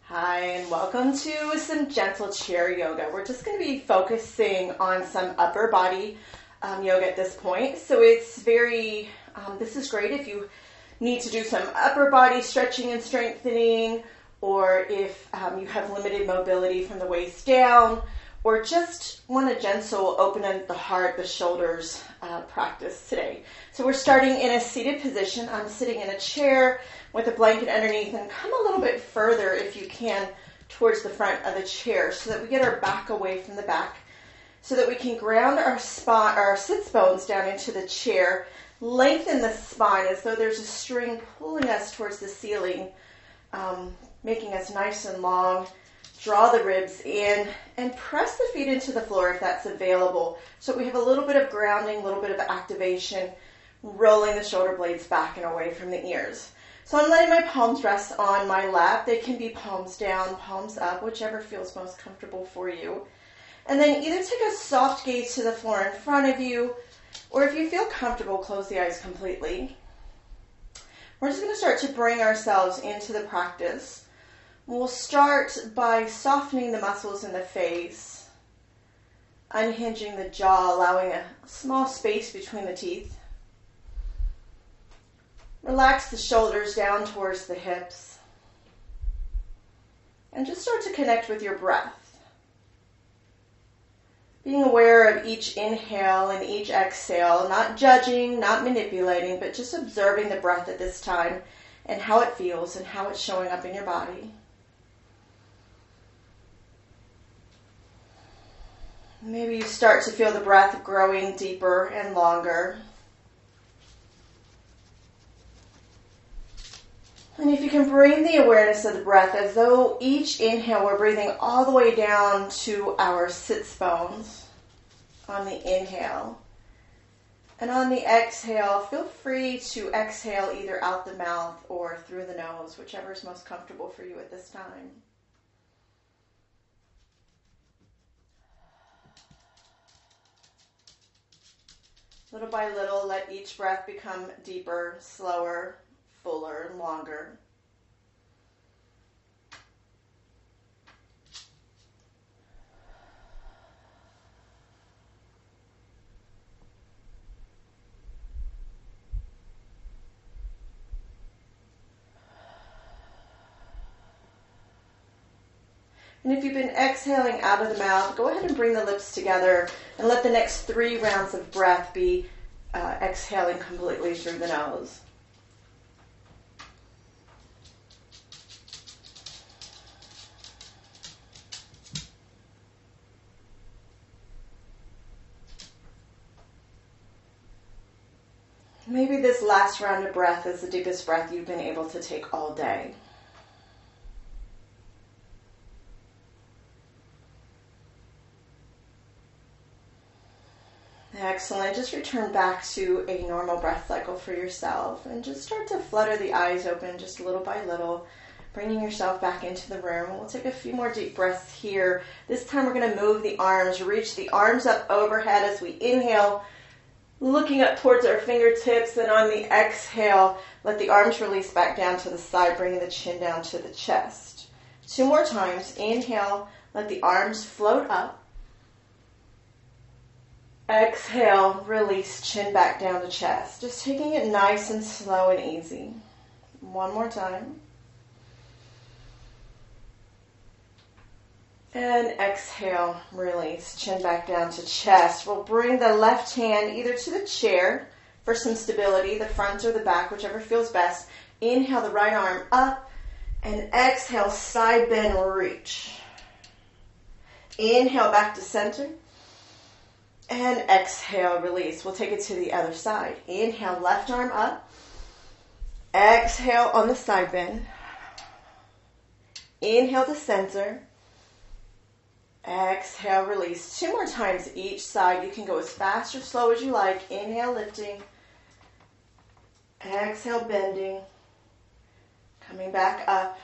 Hi, and welcome to some gentle chair yoga. We're just going to be focusing on some upper body yoga at this point. So it's this is great if you need to do some upper body stretching and strengthening, or if you have limited mobility from the waist down, or just want a gentle open of the heart, the shoulders practice today. So we're starting in a seated position. I'm sitting in a chair with a blanket underneath, and come a little bit further if you can towards the front of the chair so that we get our back away from the back, so that we can ground our sits bones down into the chair, lengthen the spine as though there's a string pulling us towards the ceiling, making us nice and long. Draw the ribs in and press the feet into the floor if that's available. So we have a little bit of grounding, a little bit of activation, rolling the shoulder blades back and away from the ears. So I'm letting my palms rest on my lap. They can be palms down, palms up, whichever feels most comfortable for you. And then either take a soft gaze to the floor in front of you, or if you feel comfortable, close the eyes completely. We're just going to start to bring ourselves into the practice. We'll start by softening the muscles in the face, unhinging the jaw, allowing a small space between the teeth. Relax the shoulders down towards the hips. And just start to connect with your breath. Being aware of each inhale and each exhale, not judging, not manipulating, but just observing the breath at this time and how it feels and how it's showing up in your body. Maybe you start to feel the breath growing deeper and longer. And if you can bring the awareness of the breath as though each inhale we're breathing all the way down to our sits bones on the inhale. And on the exhale, feel free to exhale either out the mouth or through the nose, whichever is most comfortable for you at this time. Little by little, let each breath become deeper, slower, fuller, and longer. And if you've been exhaling out of the mouth, go ahead and bring the lips together and let the next 3 rounds of breath be exhaling completely through the nose. Maybe this last round of breath is the deepest breath you've been able to take all day. Excellent. Just return back to a normal breath cycle for yourself and just start to flutter the eyes open just little by little, bringing yourself back into the room. We'll take a few more deep breaths here. This time we're going to move the arms, reach the arms up overhead as we inhale, looking up towards our fingertips, and on the exhale, let the arms release back down to the side, bringing the chin down to the chest. 2 more times. Inhale, let the arms float up. Exhale, release, chin back down to chest. Just taking it nice and slow and easy. 1 more time. And exhale, release, chin back down to chest. We'll bring the left hand either to the chair for some stability, the front or the back, whichever feels best. Inhale the right arm up, and exhale, side bend, reach. Inhale back to center, and exhale, release. We'll take it to the other side. Inhale, left arm up. Exhale on the side bend. Inhale to center. Exhale, release. 2 more times each side. You can go as fast or slow as you like. Inhale, lifting. Exhale, bending. Coming back up.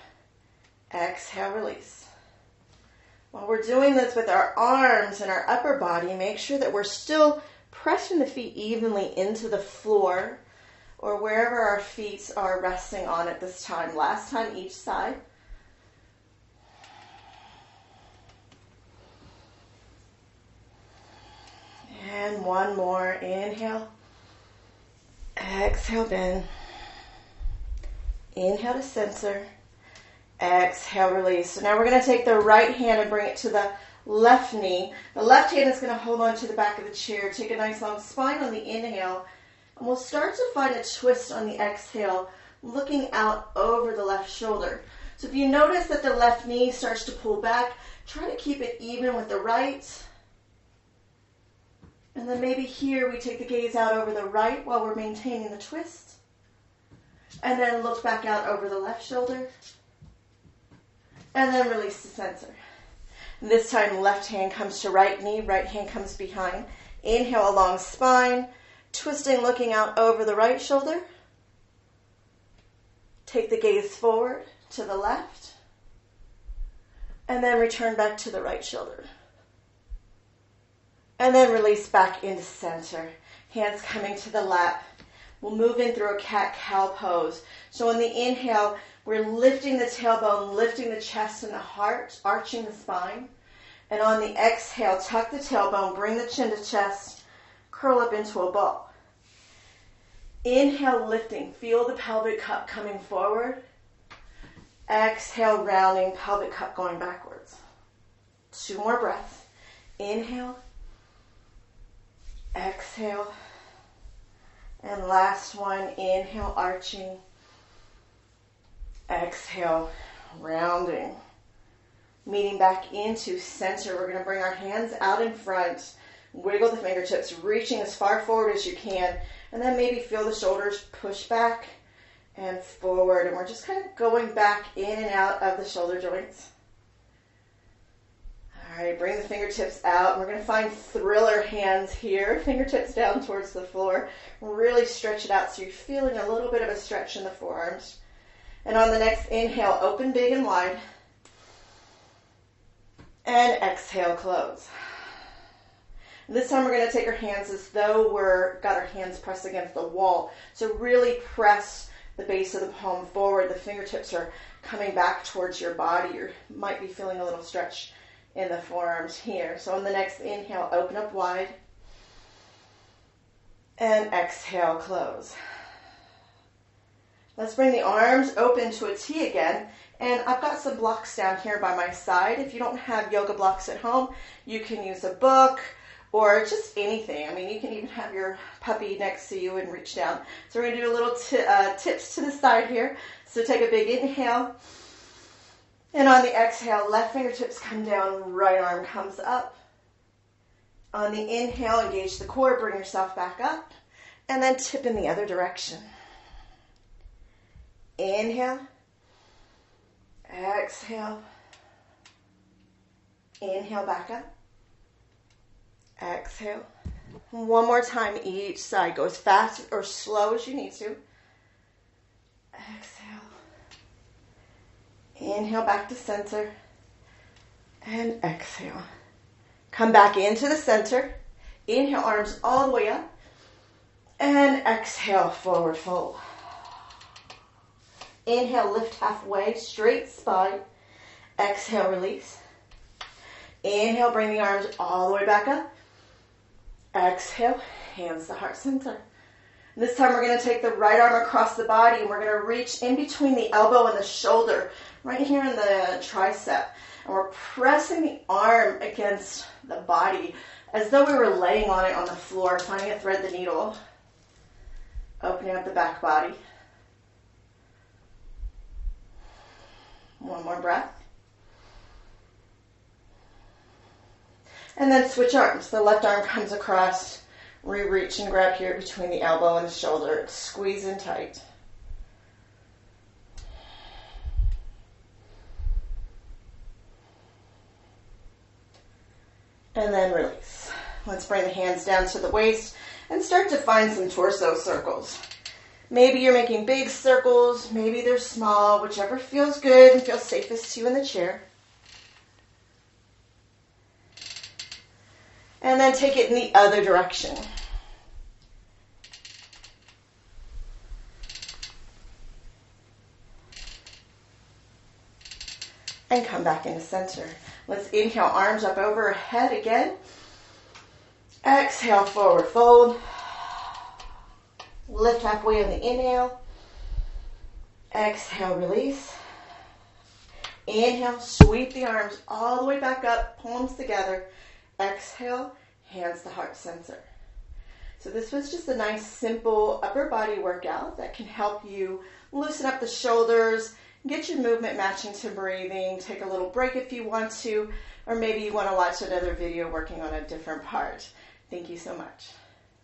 Exhale, release. While we're doing this with our arms and our upper body, make sure that we're still pressing the feet evenly into the floor or wherever our feet are resting on at this time. Last time each side. exhale, bend. Inhale to center. Exhale, release. So now we're going to take the right hand and bring it to the left knee. The left hand is going to hold on to the back of the chair. Take a nice long spine on the inhale. And we'll start to find a twist on the exhale, looking out over the left shoulder. So if you notice that the left knee starts to pull back, try to keep it even with the right. And then maybe here we take the gaze out over the right while we're maintaining the twist. And then look back out over the left shoulder. And then release to center. And this time left hand comes to right knee, right hand comes behind. Inhale, a long spine, twisting, looking out over the right shoulder. Take the gaze forward to the left. And then return back to the right shoulder. And then release back into center. Hands coming to the lap. We'll move in through a cat-cow pose. So on the inhale, we're lifting the tailbone, lifting the chest and the heart, arching the spine. And on the exhale, tuck the tailbone, bring the chin to chest, curl up into a ball. Inhale, lifting. Feel the pelvic cup coming forward. Exhale, rounding, pelvic cup going backwards. 2 more breaths. Inhale. Exhale. And last one, inhale, arching. Exhale, rounding. Meeting back into center. We're going to bring our hands out in front. Wiggle the fingertips, reaching as far forward as you can. And then maybe feel the shoulders push back and forward. And we're just kind of going back in and out of the shoulder joints. All right, bring the fingertips out. We're going to find thriller hands here. Fingertips down towards the floor. Really stretch it out so you're feeling a little bit of a stretch in the forearms. And on the next inhale, open big and wide. And exhale, close. And this time we're going to take our hands as though got our hands pressed against the wall. So really press the base of the palm forward. The fingertips are coming back towards your body. You might be feeling a little stretch in the forearms here. So on the next inhale, open up wide. And exhale, close. Let's bring the arms open to a T again. And I've got some blocks down here by my side. If you don't have yoga blocks at home, you can use a book or just anything. I mean, you can even have your puppy next to you and reach down. So we're going to do a little tips to the side here. So take a big inhale. And on the exhale, left fingertips come down, right arm comes up. On the inhale, engage the core, bring yourself back up. And then tip in the other direction. Inhale. Exhale. Inhale, back up. Exhale. One more time each side. Go as fast or slow as you need to. Exhale. Inhale back to center. And exhale. Come back into the center. Inhale, arms all the way up. And exhale, forward fold. Inhale, lift halfway, straight spine. Exhale, release. Inhale, bring the arms all the way back up. Exhale, hands to heart center. And this time we're going to take the right arm across the body and we're going to reach in between the elbow and the shoulder, right here in the tricep. And we're pressing the arm against the body as though we were laying on it on the floor, finding a thread the needle. Opening up the back body. One more breath. And then switch arms. The left arm comes across. Reach and grab here between the elbow and the shoulder. Squeeze in tight. And then release. Let's bring the hands down to the waist and start to find some torso circles. Maybe you're making big circles, maybe they're small, whichever feels good and feels safest to you in the chair. And then take it in the other direction. And come back into center. Let's inhale, arms up overhead again. Exhale, forward fold. Lift halfway on the inhale. Exhale, release. Inhale, sweep the arms all the way back up, palms together. Exhale, hands to heart center. So this was just a nice, simple upper body workout that can help you loosen up the shoulders, get your movement matching to breathing, take a little break if you want to, or maybe you want to watch another video working on a different part. Thank you so much.